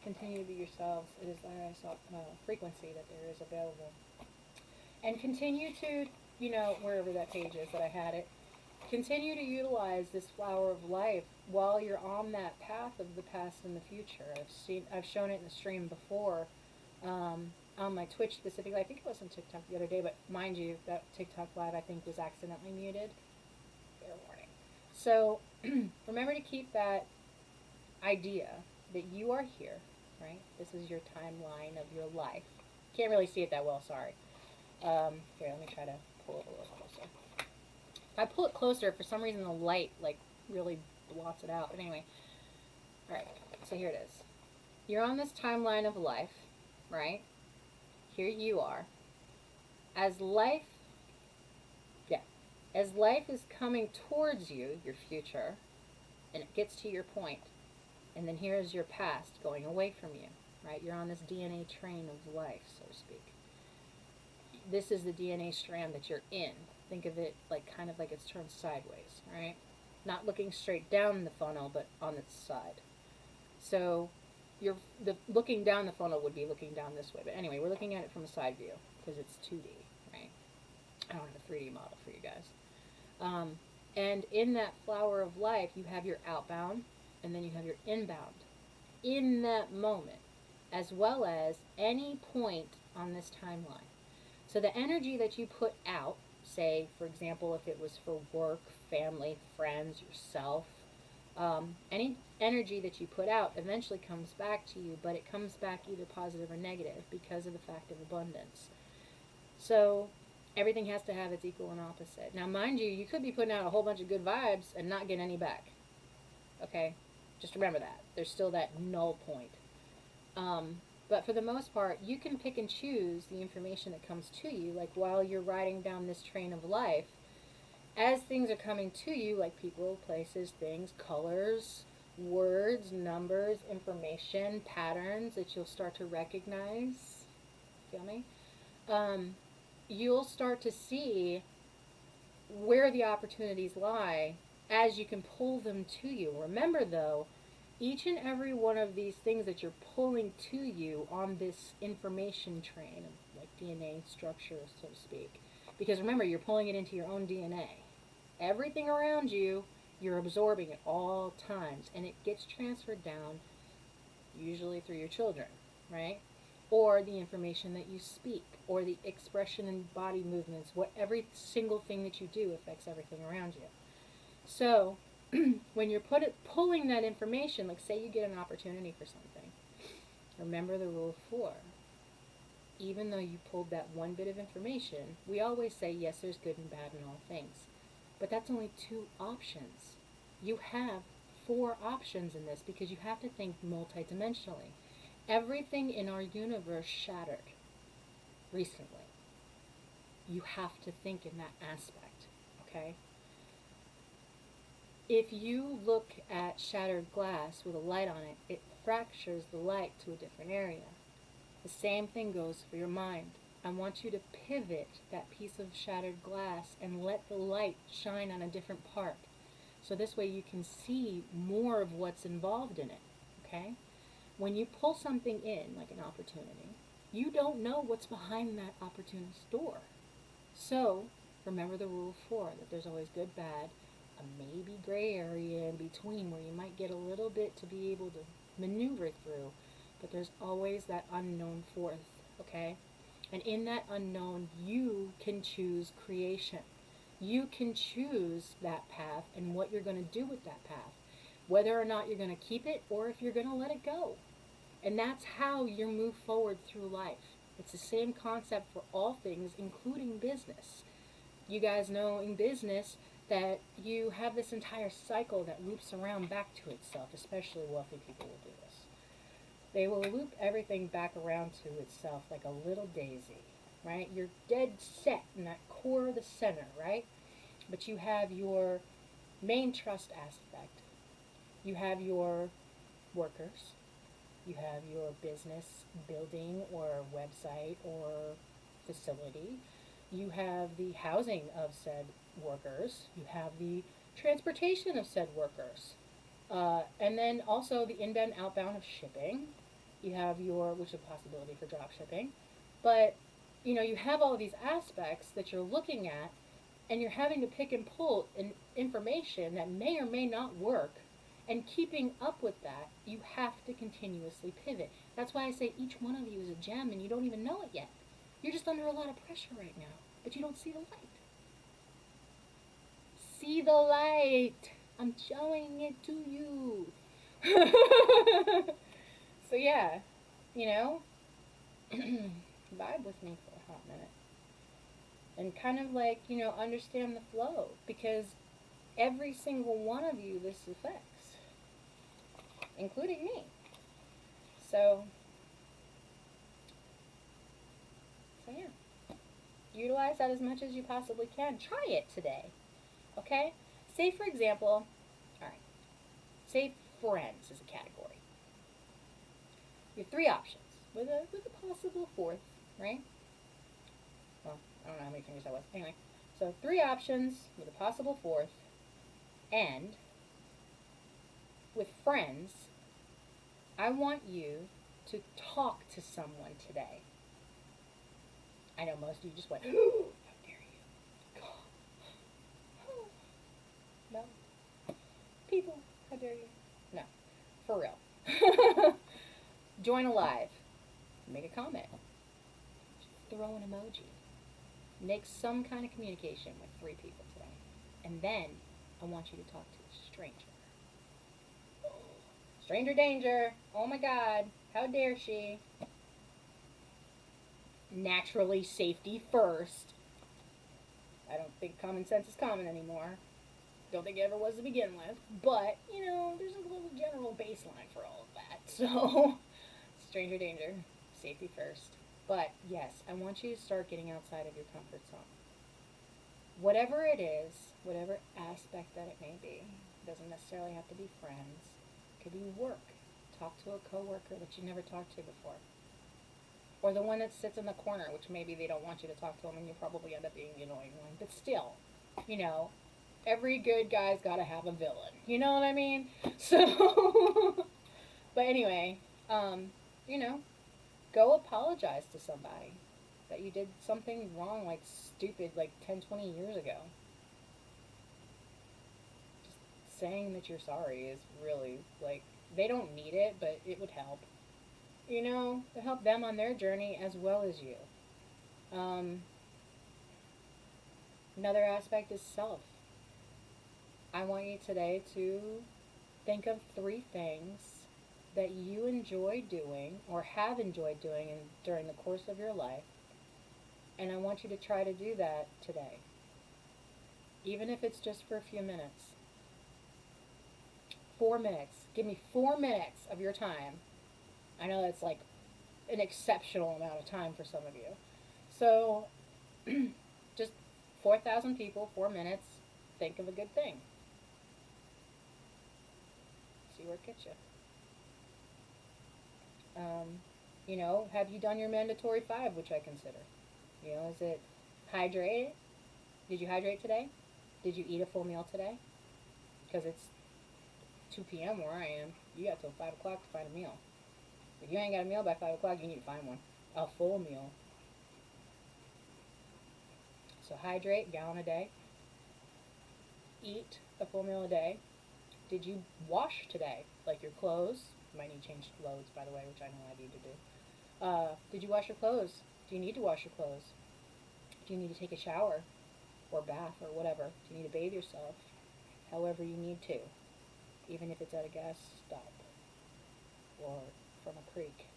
continue to be yourselves. It is the highest frequency that there is available. And continue to, wherever that page is that I had it, continue to utilize this flower of life while you're on that path of the past and the future. I've shown it in the stream before, on my Twitch specifically. I think it was on TikTok the other day, but mind you, that TikTok live I think was accidentally muted. Fair warning. So remember to keep that idea that you are here, right? This is your timeline of your life. Can't really see it that well, sorry. Here, let me try to pull it a little closer. If I pull it closer, for some reason the light, like, really blots it out. But anyway, alright, so here it is. You're on this timeline of life, right? Here you are. As life, as life is coming towards you, your future, and it gets to your point, and then here's your past going away from you, right? You're on this DNA train of life, so to speak. This is the DNA strand that you're in. Think of it like kind of like it's turned sideways, right? Not looking straight down the funnel, but on its side. So looking down the funnel would be looking down this way. But anyway, we're looking at it from a side view because it's 2D, right? I don't have a 3D model for you guys. And in that flower of life, you have your outbound and then you have your inbound in that moment, as well as any point on this timeline. So the energy that you put out, say, for example, if it was for work, family, friends, yourself, any energy that you put out eventually comes back to you, but it comes back either positive or negative because of the fact of abundance. So everything has to have its equal and opposite. Now, mind you, you could be putting out a whole bunch of good vibes and not get any back. Okay? Just remember that. There's still that null point. But for the most part, you can pick and choose the information that comes to you, like while you're riding down this train of life. As things are coming to you, like people, places, things, colors, words, numbers, information, patterns that you'll start to recognize, feel me? You'll start to see where the opportunities lie as you can pull them to you. Remember, though, each and every one of these things that you're pulling to you on this information train of like DNA structure, so to speak, because remember, you're pulling it into your own DNA. Everything around you, you're absorbing at all times, and it gets transferred down, usually through your children, right? Or the information that you speak, or the expression and body movements. Every single thing that you do affects everything around you. So when you're pulling that information, like say you get an opportunity for something, remember the rule of 4. Even though you pulled that one bit of information, we always say, yes, there's good and bad in all things. But that's only 2 options. You have 4 options in this because you have to think multidimensionally. Everything in our universe shattered recently. You have to think in that aspect, okay? If you look at shattered glass with a light on it, it fractures the light to a different area. The same thing goes for your mind. I want you to pivot that piece of shattered glass and let the light shine on a different part. So this way you can see more of what's involved in it, okay? When you pull something in, like an opportunity, you don't know what's behind that opportunist door. So remember the rule of 4, that there's always good, bad, a maybe gray area in between where you might get a little bit to be able to maneuver through, but there's always that unknown 4th, okay? And in that unknown, you can choose creation. You can choose that path and what you're going to do with that path, whether or not you're going to keep it or if you're going to let it go. And that's how you move forward through life. It's the same concept for all things, including business. You guys know in business that you have this entire cycle that loops around back to itself, especially wealthy people will do this. They will loop everything back around to itself like a little daisy, right? You're dead set in that core of the center, right? But you have your main trust aspect. You have your workers. You have your business building or website or facility. You have the housing of said workers. You have the transportation of said workers. And then also the inbound, outbound of shipping. You have your, which is a possibility for drop shipping. But, you have all of these aspects that you're looking at, and you're having to pick and pull information that may or may not work. And keeping up with that, you have to continuously pivot. That's why I say each one of you is a gem and you don't even know it yet. You're just under a lot of pressure right now, but you don't see the light. See the light. I'm showing it to you. So yeah, vibe with me for a hot minute. And kind of like, understand the flow. Because every single one of you this affects, including me. So yeah. Utilize that as much as you possibly can. Try it today. Okay? Say, for example, alright, say friends is a category. You have three options with a possible fourth, right? Well, I don't know how many fingers that was. Anyway, so three options with a possible fourth, and with friends, I want you to talk to someone today. I know most of you just went, how dare you? No. People, how dare you? No. For real. Join a live. Make a comment. Throw an emoji. Make some kind of communication with three people today. And then I want you to talk to a stranger. Stranger danger. Oh my God. How dare she? Naturally, safety first. I don't think common sense is common anymore. Don't think it ever was to begin with. But, there's a little general baseline for all of that. So, stranger danger. Safety first. But, yes, I want you to start getting outside of your comfort zone. Whatever it is, whatever aspect that it may be, doesn't necessarily have to be friends. It could be work. Talk to a coworker that you never talked to before. Or the one that sits in the corner, which maybe they don't want you to talk to them and you probably end up being the annoying one. But still, every good guy's got to have a villain. You know what I mean? So, but anyway, go apologize to somebody that you did something wrong, like stupid, like 10, 20 years ago. Just saying that you're sorry is really, like, they don't need it, but it would help. To help them on their journey as well as you. Another aspect is self. I want you today to think of 3 things that you enjoy doing or have enjoyed doing during the course of your life. And I want you to try to do that today. Even if it's just for a few minutes. 4 minutes. Give me 4 minutes of your time. I know that's like an exceptional amount of time for some of you. So, just 4,000 people, 4 minutes, think of a good thing. See where it gets you. Have you done your mandatory 5, which I consider? Is it hydrate? Did you hydrate today? Did you eat a full meal today? Because it's 2 p.m. where I am. You got till 5 o'clock to find a meal. If you ain't got a meal by 5 o'clock, you need to find one. A full meal. So hydrate, gallon a day. Eat a full meal a day. Did you wash today? Like your clothes? You might need to change clothes, by the way, which I know I need to do. Did you wash your clothes? Do you need to wash your clothes? Do you need to take a shower? Or bath or whatever? Do you need to bathe yourself? However you need to. Even if it's at a gas stop. Or from a creek.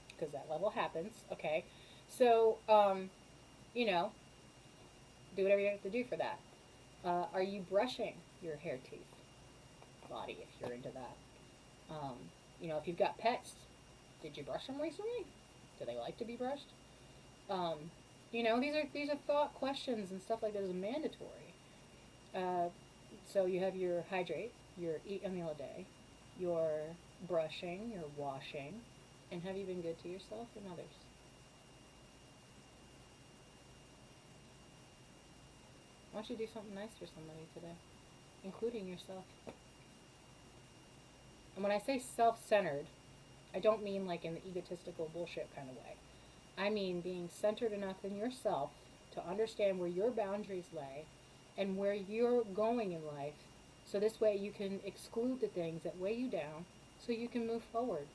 Because that level happens, okay? So, do whatever you have to do for that. Are you brushing your hair, teeth, body, if you're into that? If you've got pets, did you brush them recently? Do they like to be brushed? These are thought questions and stuff like that is mandatory. So you have your hydrate, your eat a meal a day, your brushing, your washing, and have you been good to yourself and others? Why don't you do something nice for somebody today, including yourself? And when I say self-centered, I don't mean like in the egotistical bullshit kind of way. I mean being centered enough in yourself to understand where your boundaries lay and where you're going in life. So this way you can exclude the things that weigh you down so you can move forward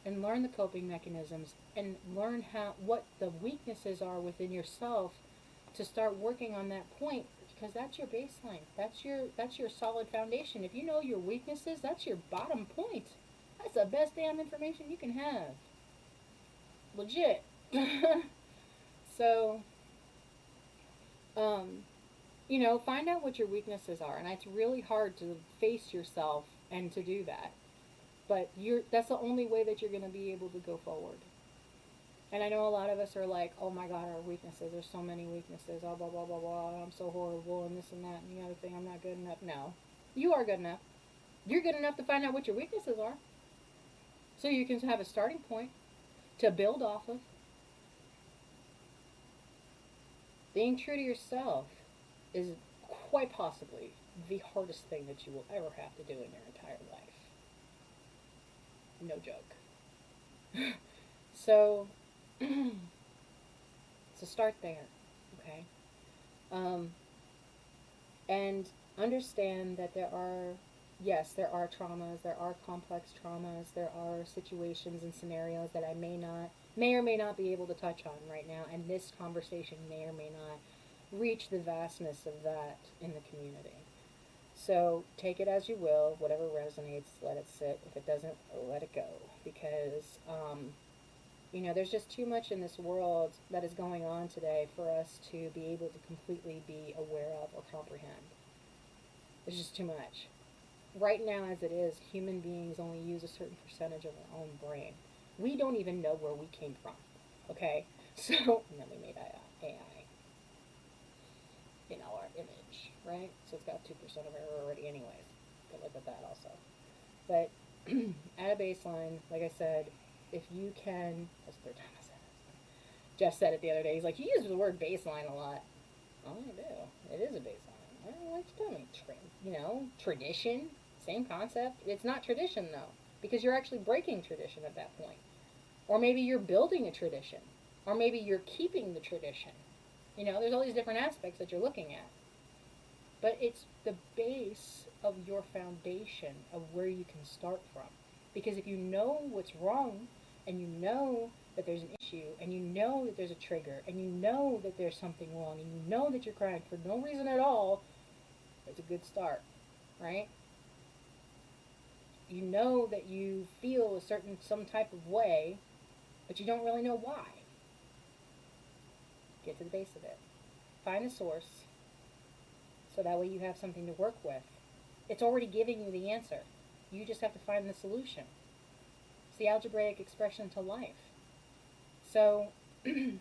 and learn the coping mechanisms and learn what the weaknesses are within yourself to start working on that point, because that's your baseline. That's your solid foundation. If you know your weaknesses, that's your bottom point. That's the best damn information you can have. Legit. So, um, find out what your weaknesses are, and it's really hard to face yourself and to do that. But that's the only way that you're going to be able to go forward. And I know a lot of us are like, oh my God, our weaknesses. There's so many weaknesses. Oh, blah, blah, blah, blah. I'm so horrible and this and that and the other thing. I'm not good enough. No. You are good enough. You're good enough to find out what your weaknesses are. So you can have a starting point to build off of. Being true to yourself is quite possibly the hardest thing that you will ever have to do in your entire life. No joke. So, so start there, okay? And understand that there are traumas, there are complex traumas, there are situations and scenarios that I may or may not be able to touch on right now, and this conversation may or may not reach the vastness of that in the community. So take it as you will, whatever resonates, let it sit. If it doesn't, let it go, because there's just too much in this world that is going on today for us to be able to completely be aware of or comprehend. There's just too much. Right now, as it is, human beings only use a certain percentage of our own brain. We don't even know where we came from, okay? So, and then we made AI in our image, right? So it's got 2% of error already anyways. Good look at that also. But at a baseline, like I said, if you can, that's the third time I said it. Jeff said it the other day. He's like, you use the word baseline a lot. Oh, I do. It is a baseline. I don't know what you're telling me. Tradition, same concept. It's not tradition, though, because you're actually breaking tradition at that point. Or maybe you're building a tradition. Or maybe you're keeping the tradition. There's all these different aspects that you're looking at. But it's the base of your foundation of where you can start from. Because if you know what's wrong, and you know that there's an issue, and you know that there's a trigger, and you know that there's something wrong, and you know that you're crying for no reason at all, it's a good start, right? You know that you feel some type of way, but you don't really know why. Get to the base of it. Find a source, so that way you have something to work with. It's already giving you the answer. You just have to find the solution. It's the algebraic expression to life. So, and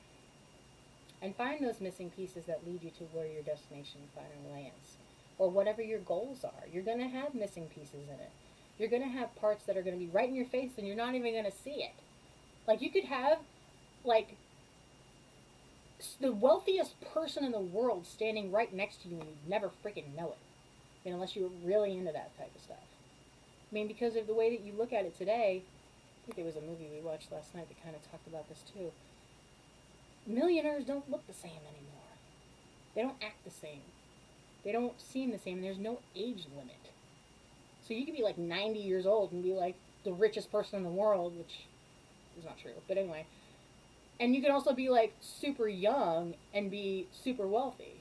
find those missing pieces that lead you to where your destination finally lands. Or whatever your goals are. You're going to have missing pieces in it. You're going to have parts that are going to be right in your face and you're not even going to see it. Like, you could have, like, the wealthiest person in the world standing right next to you and you'd never freaking know it. Unless you were really into that type of stuff. I mean, because of the way that you look at it today, I think there was a movie we watched last night that kind of talked about this too. Millionaires don't look the same anymore. They don't act the same. They don't seem the same. There's no age limit. So you could be like 90 years old and be like the richest person in the world, which is not true. But anyway. And you can also be like super young and be super wealthy.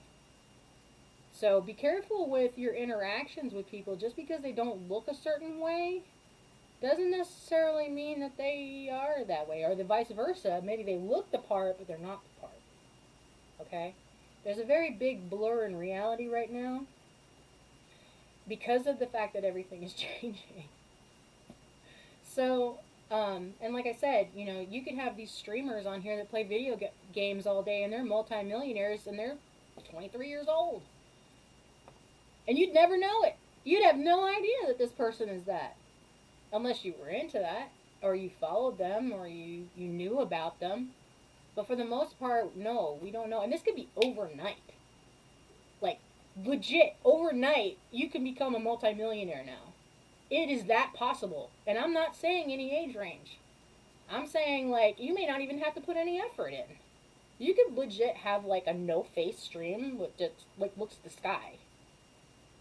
So be careful with your interactions with people. Just because they don't look a certain way doesn't necessarily mean that they are that way. Or the vice versa. Maybe they look the part, but they're not the part. Okay? There's a very big blur in reality right now because of the fact that everything is changing. So, and like I said, you could have these streamers on here that play video games all day and they're multimillionaires and they're 23 years old. And you'd never know it. You'd have no idea that this person is that. Unless you were into that, or you followed them, or you knew about them. But for the most part, no, we don't know. And this could be overnight. Like, legit, overnight, you can become a multimillionaire now. It is that possible. And I'm not saying any age range. I'm saying, like, you may not even have to put any effort in. You could legit have, like, a no face stream with just, like, looks at the sky.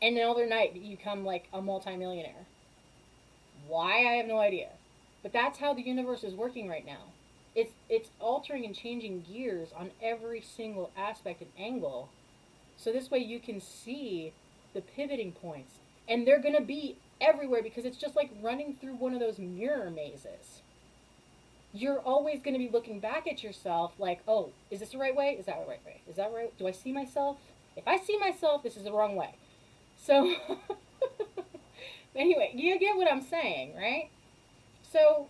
And then overnight, you become, like, a multimillionaire. Why? I have no idea. But that's how the universe is working right now. It's altering and changing gears on every single aspect and angle. So this way you can see the pivoting points. And they're going to be everywhere because it's just like running through one of those mirror mazes. You're always going to be looking back at yourself like, oh, is this the right way? Is that the right way? Is that right? Do I see myself? If I see myself, this is the wrong way. So, anyway, you get what I'm saying, right? So,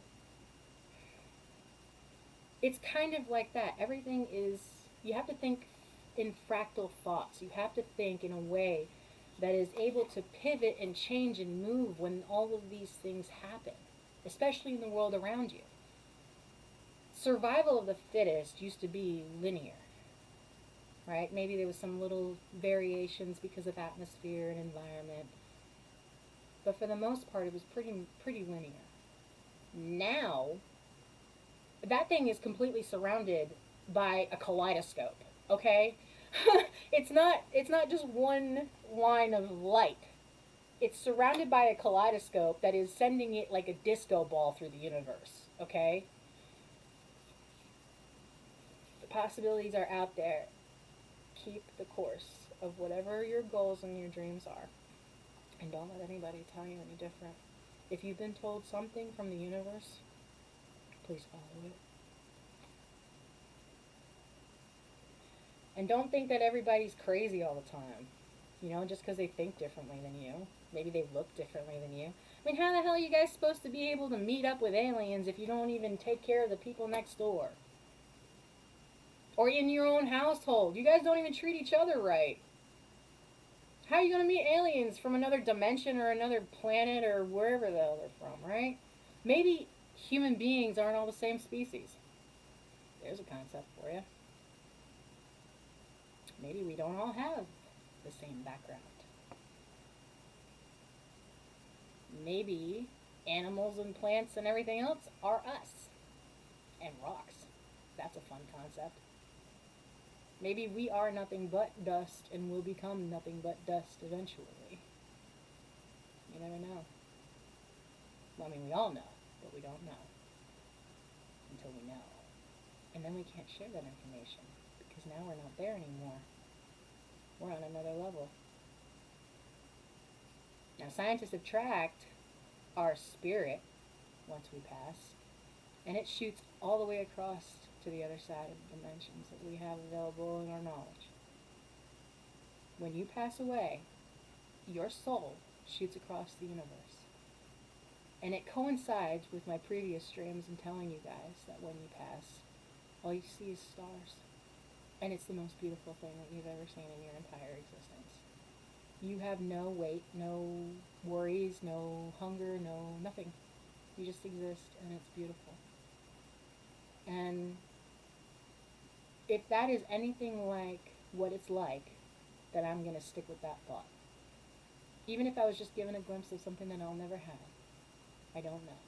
it's kind of like that. Everything is, you have to think in fractal thoughts. You have to think in a way that is able to pivot and change and move when all of these things happen, especially in the world around you. Survival of the fittest used to be linear, right? Maybe there was some little variations because of atmosphere and environment, but for the most part, it was pretty linear. Now, that thing is completely surrounded by a kaleidoscope. Okay, it's not just one line of light. It's surrounded by a kaleidoscope that is sending it like a disco ball through the universe. Okay, the possibilities are out there. Keep the course of whatever your goals and your dreams are, and don't let anybody tell you any different. If you've been told something from the universe, please follow it. And don't think that everybody's crazy all the time. You know, just because they think differently than you. Maybe they look differently than you. I mean, how the hell are you guys supposed to be able to meet up with aliens if you don't even take care of the people next door? Or in your own household. You guys don't even treat each other right. How are you going to meet aliens from another dimension or another planet or wherever the hell they're from, right? Maybe human beings aren't all the same species. There's a concept for you. Maybe we don't all have the same background. Maybe animals and plants and everything else are us. And rocks. That's a fun concept. Maybe we are nothing but dust and will become nothing but dust eventually. You never know. Well, I mean, we all know, but we don't know until we know. And then we can't share that information because now we're not there anymore. We're on another level. Now, scientists have tracked our spirit once we pass, and it shoots all the way across to the other side of the dimensions that we have available in our knowledge. When you pass away, your soul shoots across the universe. And it coincides with my previous streams and telling you guys that when you pass, all you see is stars. And it's the most beautiful thing that you've ever seen in your entire existence. You have no weight, no worries, no hunger, no nothing. You just exist, and it's beautiful. And if that is anything like what it's like, then I'm going to stick with that thought. Even if I was just given a glimpse of something that I'll never have. I don't know.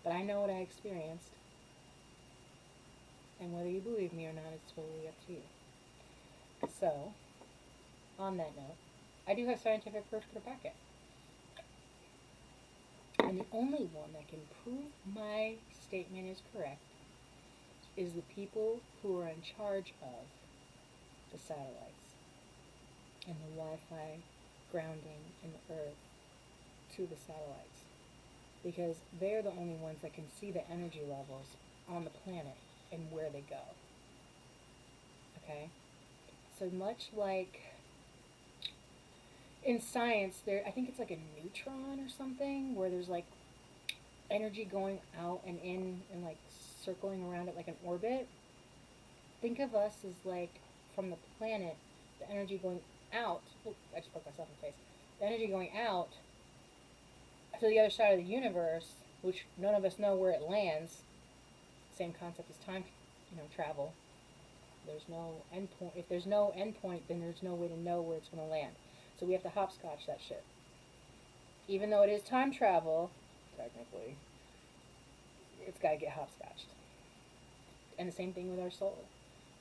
But I know what I experienced. And whether you believe me or not is totally up to you. So, on that note, I do have scientific proof to back it. And the only one that can prove my statement is correct is the people who are in charge of the satellites and the Wi-Fi grounding in the earth to the satellites. Because they're the only ones that can see the energy levels on the planet and where they go. Okay? So much like in science, I think it's like a neutron or something, where there's like energy going out and in and like circling around it like an orbit. Think of us as like from the planet, the energy going out. Oh, I just poked myself in the face. The energy going out to the other side of the universe, which none of us know where it lands. Same concept as time, travel. There's no end point. If there's no end point, then there's no way to know where it's going to land. So we have to hopscotch that shit. Even though it is time travel, technically, it's got to get hopscotched. And the same thing with our soul.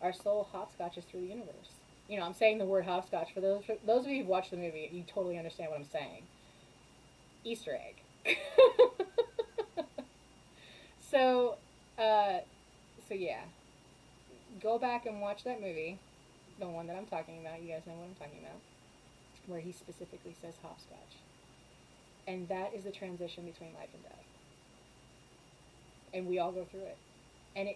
Our soul hopscotches through the universe. You know, I'm saying the word hopscotch for those of you who've watched the movie. You totally understand what I'm saying. Easter egg. so, uh, so yeah, go back and watch that movie, the one that I'm talking about. You guys know what I'm talking about, where he specifically says hopscotch, and that is the transition between life and death, and we all go through it. And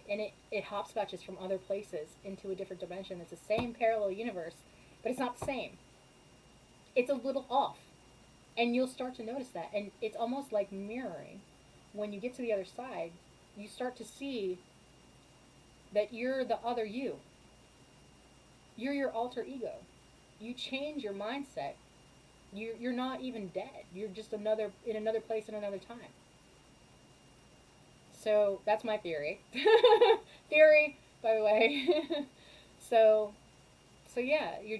it hopscotches from other places into a different dimension. It's the same parallel universe, but it's not the same. It's a little off. And you'll start to notice that. And it's almost like mirroring. When you get to the other side, you start to see that you're the other you. You're your alter ego. You change your mindset. You're not even dead. You're just in another place in another time. So that's my theory. Theory, by the way. so, so yeah, you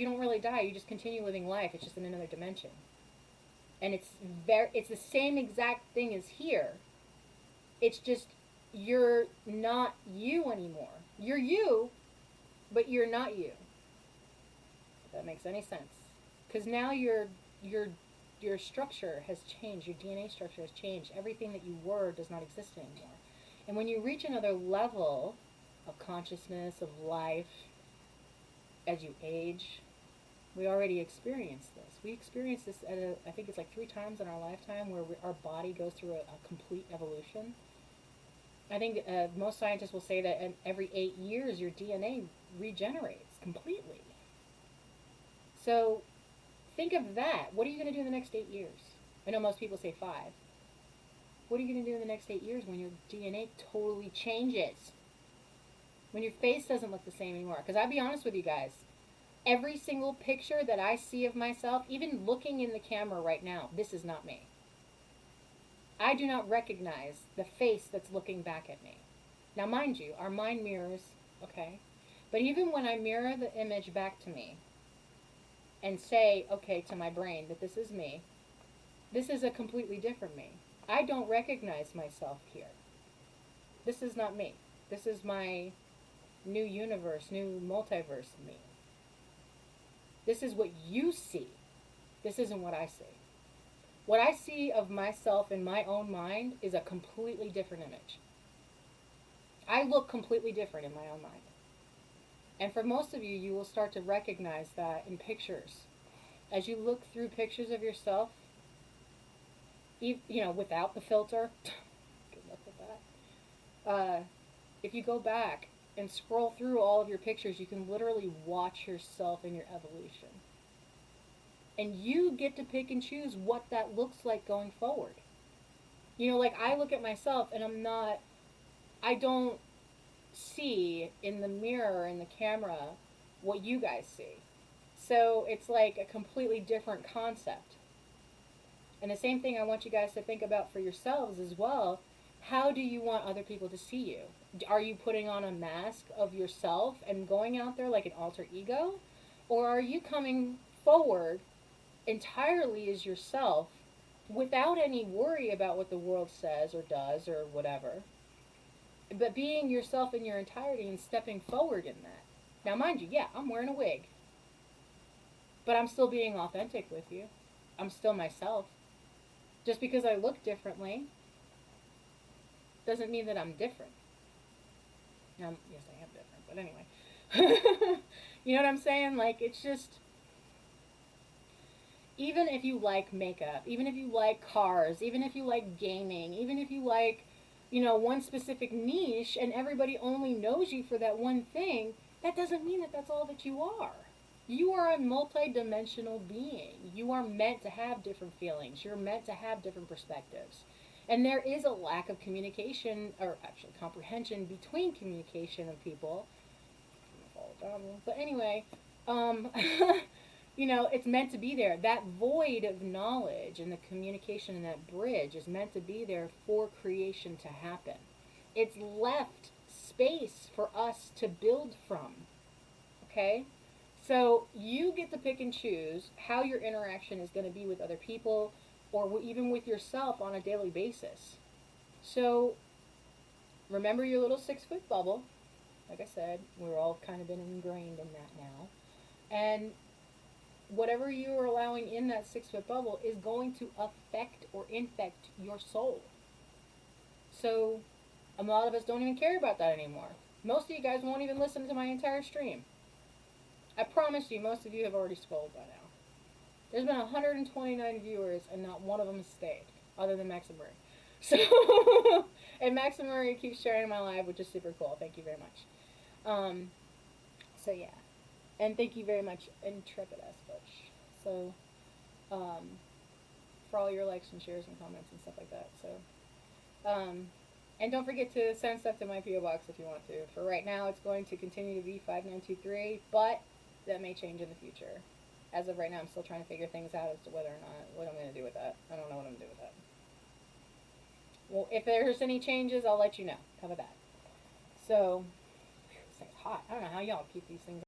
don't really die. You just continue living life. It's just in another dimension, and it's the same exact thing as here. It's just you're not you anymore. You're you, but you're not you. If that makes any sense, because now your structure has changed. Your DNA structure has changed. Everything that you were does not exist anymore. And when you reach another level of consciousness, of life, as you age, we already experienced this. We experienced this I think it's like 3 times in our lifetime where our body goes through a complete evolution. I think most scientists will say that every 8 years your DNA regenerates completely. So think of that. What are you going to do in the next 8 years? I know most people say 5. What are you going to do in the next 8 years when your DNA totally changes? When your face doesn't look the same anymore? Because I'll be honest with you guys. Every single picture that I see of myself, even looking in the camera right now, this is not me. I do not recognize the face that's looking back at me. Now, mind you, our mind mirrors, okay? But even when I mirror the image back to me and say, okay, to my brain that this is me, this is a completely different me. I don't recognize myself here. This is not me. This is my new universe, new multiverse me. This is what you see. This isn't what I see. What I see of myself in my own mind is a completely different image. I look completely different in my own mind. And for most of you, you will start to recognize that in pictures. As you look through pictures of yourself, without the filter, good luck with that. If you go back and scroll through all of your pictures, you can literally watch yourself in your evolution. And you get to pick and choose what that looks like going forward. Like I look at myself and I don't see in the mirror, in the camera, what you guys see. So it's like a completely different concept. And the same thing I want you guys to think about for yourselves as well. How do you want other people to see you? Are you putting on a mask of yourself and going out there like an alter ego? Or are you coming forward entirely as yourself without any worry about what the world says or does or whatever, but being yourself in your entirety and stepping forward in that? Now, mind you, yeah, I'm wearing a wig, but I'm still being authentic with you. I'm still myself. Just because I look differently doesn't mean that I'm different. Yes, I am different, but anyway. You know what I'm saying? Like, it's just, even if you like makeup, even if you like cars, even if you like gaming, even if you like, one specific niche and everybody only knows you for that one thing, that doesn't mean that that's all that you are. You are a multi-dimensional being. You are meant to have different feelings. You're meant to have different perspectives. And there is a lack of communication, or actually comprehension between communication of people. But anyway, it's meant to be there. That void of knowledge and the communication and that bridge is meant to be there for creation to happen. It's left space for us to build from. Okay? So you get to pick and choose how your interaction is going to be with other people, or even with yourself on a daily basis. So remember your little 6 foot bubble. Like I said, we're all kind of been ingrained in that now. And whatever you are allowing in that 6 foot bubble is going to affect or infect your soul. So a lot of us don't even care about that anymore. Most of you guys won't even listen to my entire stream. I promise you, most of you have already scrolled by now. There's been 129 viewers, and not one of them has stayed, other than Max and Murray. So, and Max and Murray keeps sharing my live, which is super cool. Thank you very much. So yeah, and thank you very much, Intrepid S Butch. So, for all your likes and shares and comments and stuff like that. So, and don't forget to send stuff to my PO box if you want to. For right now, it's going to continue to be 5923, but that may change in the future. As of right now, I'm still trying to figure things out as to whether or not what I'm going to do with that. I don't know what I'm going to do with that. Well, if there's any changes, I'll let you know. How about that? So, this thing's hot. I don't know how y'all keep these things